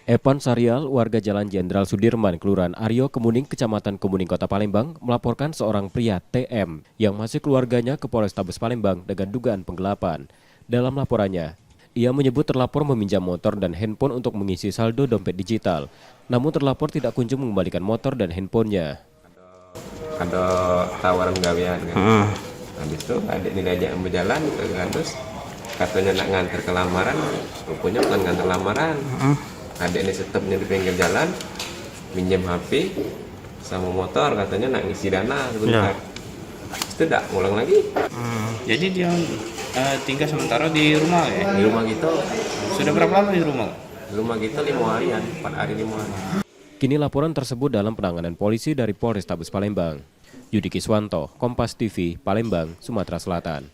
Evan Sarial, warga Jalan Jenderal Sudirman, Kelurahan Aryo Kemuning, Kecamatan Kemuning, Kota Palembang, melaporkan seorang pria TM yang masih keluarganya ke Polrestabes Palembang dengan dugaan penggelapan. Dalam laporannya, ia menyebut terlapor meminjam motor dan handphone untuk mengisi saldo dompet digital. Namun terlapor tidak kunjung mengembalikan motor dan handphonenya. Ada tawaran gawean kan. Habis itu adik ini diajak berjalan ke kampus, katanya nak nganter ke lamaran, rupanya bukan nganter lamaran. Adik ini setepnya di pinggir jalan, minjem HP sama motor, katanya nak ngisi dana sebentar. Itu tidak ngulang lagi. Jadi dia tinggal sementara di rumah ya? Di rumah gitu. Sudah berapa lama di rumah? Di rumah gitu 5 harian, 4 hari 5 hari. Kini laporan tersebut dalam penanganan polisi dari Polrestabes Palembang. Yudi Kiswanto, Kompas TV, Palembang, Sumatera Selatan.